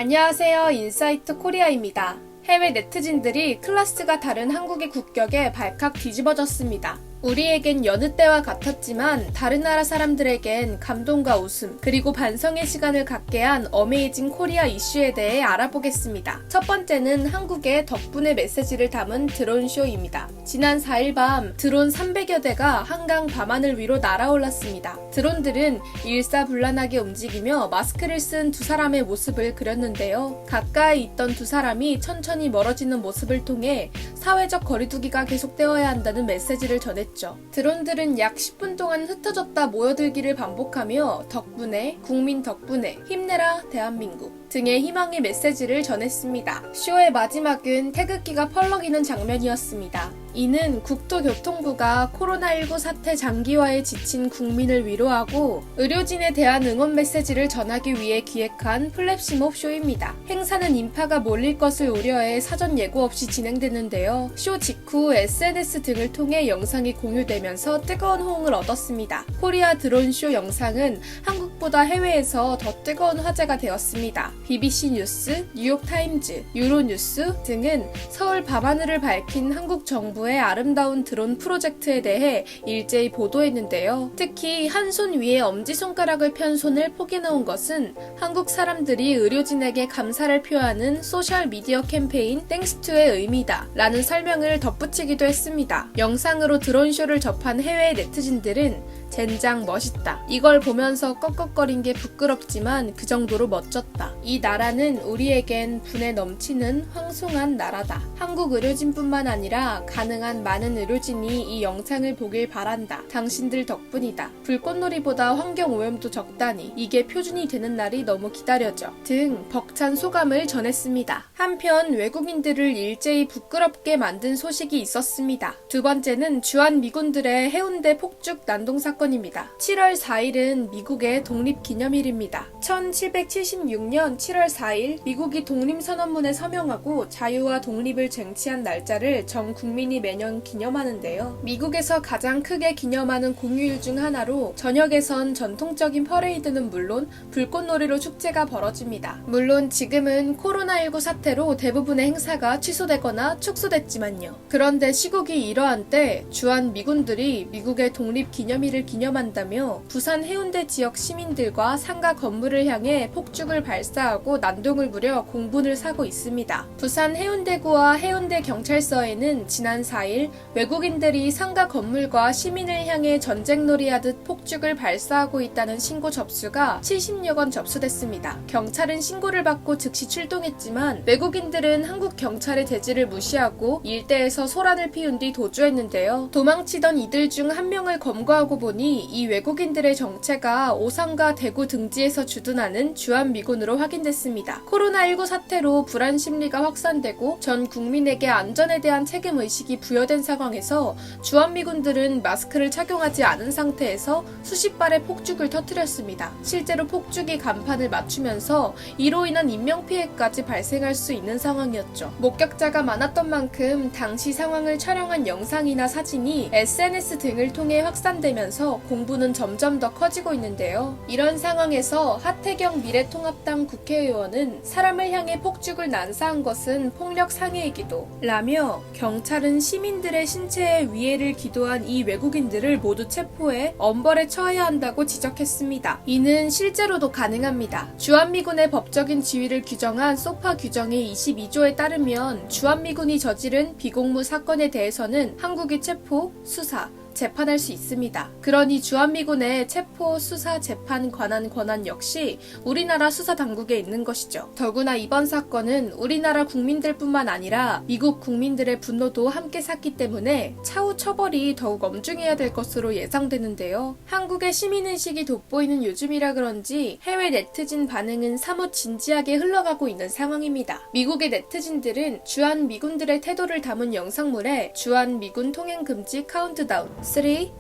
안녕하세요. 인사이트 코리아입니다. 해외 네티즌들이 클래스가 다른 한국의 국격에 발칵 뒤집어졌습니다. 우리에겐 여느 때와 같았지만 다른 나라 사람들에겐 감동과 웃음 그리고 반성의 시간을 갖게 한 어메이징 코리아 이슈에 대해 알아보겠습니다. 첫 번째는 한국의 덕분에 메시지를 담은 드론쇼입니다. 지난 4일 밤 드론 300여 대가 한강 밤하늘 위로 날아올랐습니다. 드론들은 일사불란하게 움직이며 마스크를 쓴 두 사람의 모습을 그렸는데요. 가까이 있던 두 사람이 천천히 멀어지는 모습을 통해 사회적 거리두기가 계속되어야 한다는 메시지를 전했습니다. 드론들은 약 10분 동안 흩어졌다 모여들기를 반복하며 덕분에, 국민 덕분에, 힘내라 대한민국 등의 희망의 메시지를 전했습니다. 쇼의 마지막은 태극기가 펄럭이는 장면이었습니다. 이는 국토교통부가 코로나19 사태 장기화에 지친 국민을 위로하고 의료진에 대한 응원 메시지를 전하기 위해 기획한 플랩시몹 쇼입니다. 행사는 인파가 몰릴 것을 우려해 사전 예고 없이 진행되는데요. 쇼 직후 SNS 등을 통해 영상이 공유되면서 뜨거운 호응을 얻었습니다. 코리아 드론쇼 영상은 한국보다 해외에서 더 뜨거운 화제가 되었습니다. BBC 뉴스, 뉴욕타임즈, 유로뉴스 등은 서울 밤하늘을 밝힌 한국 정부의 아름다운 드론 프로젝트에 대해 일제히 보도했는데요. 특히 한 손 위에 엄지손가락을 편 손을 포개놓은 것은 한국 사람들이 의료진에게 감사를 표하는 소셜미디어 캠페인 땡스투의 의미다 라는 설명을 덧붙이기도 했습니다. 영상으로 드론쇼를 접한 해외 네티즌들은 젠장 멋있다. 이걸 보면서 꺽꺽거린 게 부끄럽지만 그 정도로 멋졌다. 이 나라는 우리에겐 분에 넘치는 황송한 나라다. 한국 의료진뿐만 아니라 가능한 많은 의료진이 이 영상을 보길 바란다. 당신들 덕분이다. 불꽃놀이보다 환경오염도 적다니 이게 표준이 되는 날이 너무 기다려져. 등 벅찬 소감을 전했습니다. 한편 외국인들을 일제히 부끄럽게 만든 소식이 있었습니다. 두 번째는 주한미군들의 해운대 폭죽 난동 사건입니다. 7월 4일은 미국의 독립기념일입니다. 1776년 7월 4일 미국이 독립선언문에 서명하고 자유와 독립을 쟁취한 날짜를 전 국민이 매년 기념하는데요. 미국에서 가장 크게 기념하는 공휴일 중 하나로 저녁에선 전통적인 퍼레이드는 물론 불꽃놀이로 축제가 벌어집니다. 물론 지금은 코로나19 사태로 대부분의 행사가 취소되거나 축소됐지만요. 그런데 시국이 이러한 때 주한미군들이 미국의 독립기념일을 기념한다며 부산 해운대 지역 시민들과 상가 건물을 향해 폭죽을 발사하고 난동을 부려 공분을 사고 있습니다. 부산 해운대구와 해운대 경찰서에는 지난 4일 외국인들이 상가 건물과 시민을 향해 전쟁놀이하듯 폭죽을 발사하고 있다는 신고 접수가 70여 건 접수됐습니다. 경찰은 신고를 받고 즉시 출동했지만 외국인들은 한국 경찰의 제지를 무시하고 일대에서 소란을 피운 뒤 도주했는데요. 도망치던 이들 중 한 명을 검거하고 보니 이 외국인들의 정체가 오산과 대구 등지에서 주둔하는 주한미군으로 확인됐습니다. 코로나19 사태로 불안 심리가 확산되고 전 국민에게 안전에 대한 책임의식이 부여된 상황에서 주한미군들은 마스크를 착용하지 않은 상태에서 수십 발의 폭죽을 터뜨렸습니다. 실제로 폭죽이 간판을 맞추면서 이로 인한 인명피해까지 발생할 수 있는 상황이었죠. 목격자가 많았던 만큼 당시 상황을 촬영한 영상이나 사진이 SNS 등을 통해 확산되면서 공분은 점점 더 커지고 있는데요. 이런 상황에서 하태경 미래통합당 국회의원은 사람을 향해 폭죽을 난사한 것은 폭력 상해이기도 라며 경찰은 시민들의 신체에 위해를 기도한 이 외국인들을 모두 체포해 엄벌에 처해야 한다고 지적했습니다. 이는 실제로도 가능합니다. 주한미군의 법적인 지위를 규정한 소파 규정의 22조에 따르면 주한미군이 저지른 비공무 사건에 대해서는 한국이 체포, 수사, 재판할 수 있습니다. 그러니 주한미군의 체포, 수사, 재판 관한 권한 역시 우리나라 수사당국에 있는 것이죠. 더구나 이번 사건은 우리나라 국민들뿐만 아니라 미국 국민들의 분노도 함께 샀기 때문에 차후 처벌이 더욱 엄중해야 될 것으로 예상되는데요. 한국의 시민의식이 돋보이는 요즘이라 그런지 해외 네티즌 반응은 사뭇 진지하게 흘러가고 있는 상황입니다. 미국의 네티즌들은 주한미군들의 태도를 담은 영상물에 주한미군 통행금지 카운트다운 3, 2,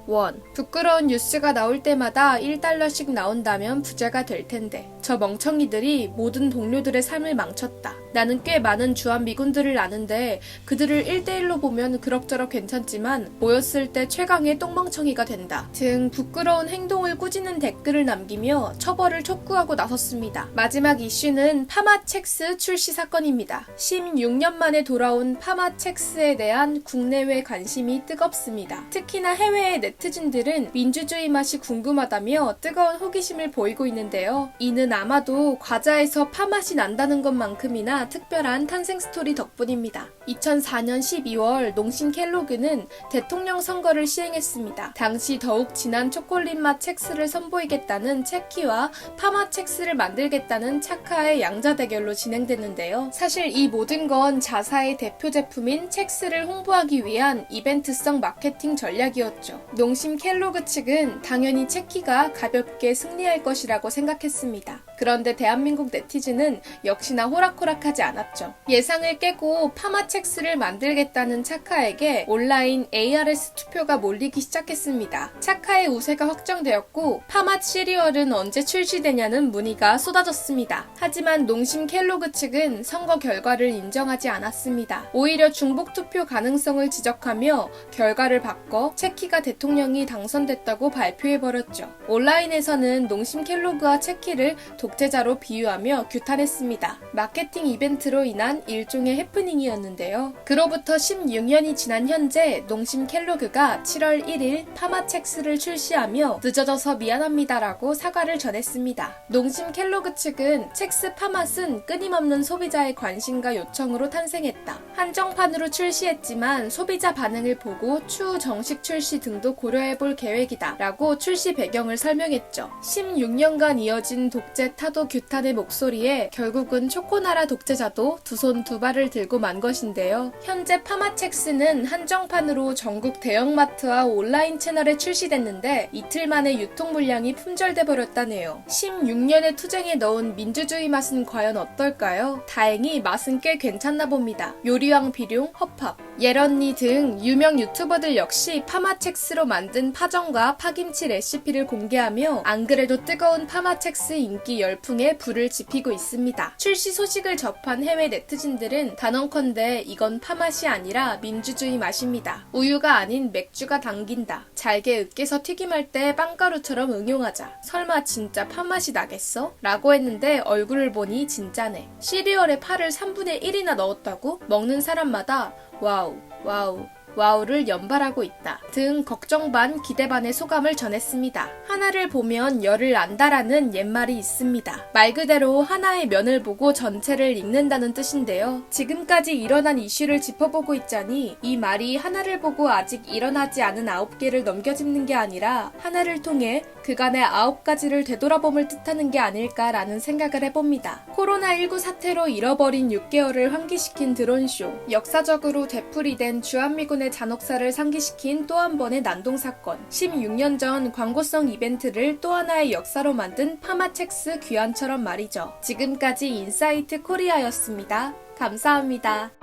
원. 부끄러운 뉴스가 나올 때마다 1달러씩 나온다면 부자가 될 텐데. 저 멍청이들이 모든 동료들의 삶을 망쳤다. 나는 꽤 많은 주한미군들을 아는데 그들을 1대1로 보면 그럭저럭 괜찮지만 모였을 때 최강의 똥멍청이가 된다. 등 부끄러운 행동을 꾸짖는 댓글을 남기며 처벌을 촉구하고 나섰습니다. 마지막 이슈는 파마첵스 출시 사건입니다. 16년 만에 돌아온 파마첵스에 대한 국내외 관심이 뜨겁습니다. 특히나 해외의 네티즌들은 민주주의 맛이 궁금하다며 뜨거운 호기심을 보이고 있는데요. 이는 아마도 과자에서 파맛이 난다는 것만큼이나 특별한 탄생 스토리 덕분입니다. 2004년 12월 농심 켈로그는 대통령 선거를 시행했습니다. 당시 더욱 진한 초콜릿 맛 첵스를 선보이겠다는 체키와 파마 첵스를 만들겠다는 차카의 양자 대결로 진행됐는데요. 사실 이 모든 건 자사의 대표 제품인 첵스를 홍보하기 위한 이벤트성 마케팅 전략이었죠. 농심 켈로그 측은 당연히 체키가 가볍게 승리할 것이라고 생각했습니다. 그런데 대한민국 네티즌은 역시나 호락호락하지 않았죠. 예상을 깨고 파마 첵스를 만들겠다는 차카에게 온라인 ARS 투표가 몰리기 시작했습니다. 차카의 우세가 확정되었고 파맛 시리얼은 언제 출시되냐는 문의가 쏟아졌습니다. 하지만 농심 켈로그 측은 선거 결과를 인정하지 않았습니다. 오히려 중복 투표 가능성을 지적하며 결과를 바꿔 체키가 대통령이 당선됐다고 발표해버렸죠. 온라인에서는 농심 켈로그와 체키를 독재자로 비유하며 규탄했습니다. 마케팅 이벤트로 인한 일종의 해프닝이었는데요. 그로부터 16년이 지난 현재 농심 켈로그가 7월 1일 파마 첵스를 출시하며 늦어져서 미안합니다라고 사과를 전했습니다. 농심 켈로그 측은 첵스 파맛은 끊임없는 소비자의 관심과 요청으로 탄생했다. 한정판으로 출시했지만 소비자 반응을 보고 추후 정식 출시 등도 고려해볼 계획이다 라고 출시 배경을 설명했죠. 16년간 이어진 독재 타도 규탄의 목소리에 결국은 초코나라 독재자도 두 손 두 발을 들고 만 것인데요. 현재 파마첵스는 한정판으로 전국 대형마트와 온라인 채널에 출시됐는데 이틀 만에 유통 물량이 품절돼 버렸다네요. 16년의 투쟁에 넣은 민주주의 맛은 과연 어떨까요? 다행히 맛은 꽤 괜찮나 봅니다. 요리왕 비룡, 허팝, 예런니 등 유명 유튜버들 역시 파마첵스로 만든 파전과 파김치 레시피를 공개하며 안 그래도 뜨거운 파마첵스 인기 열풍에 불을 지피고 있습니다. 출시 소식을 접한 해외 네티즌들은 단언컨대 이건 파맛이 아니라 민주주의 맛입니다. 우유가 아닌 맥주가 당긴다. 잘게 으깨서 튀김할 때 빵가루처럼 응용하자. 설마 진짜 파맛이 나겠어? 라고 했는데 얼굴을 보니 진짜네. 시리얼에 파를 3분의 1이나 넣었다고? 먹는 사람마다 와우, 와우, 와우를 연발하고 있다 등 걱정 반 기대 반의 소감을 전했습니다. 하나를 보면 열을 안다라는 옛말이 있습니다. 말 그대로 하나의 면을 보고 전체를 읽는다는 뜻인데요. 지금까지 일어난 이슈를 짚어보고 있자니 이 말이 하나를 보고 아직 일어나지 않은 9개를 넘겨짚는 게 아니라 하나를 통해 그간의 9가지를 되돌아봄을 뜻하는 게 아닐까라는 생각을 해봅니다. 코로나19 사태로 잃어버린 6개월을 환기시킨 드론쇼, 역사적으로 되풀이된 주한미군의 잔혹사를 상기시킨 또 한 번의 난동사건, 16년 전 광고성 이벤트를 또 하나의 역사로 만든 파마첵스 귀환처럼 말이죠. 지금까지 인사이트 코리아였습니다. 감사합니다.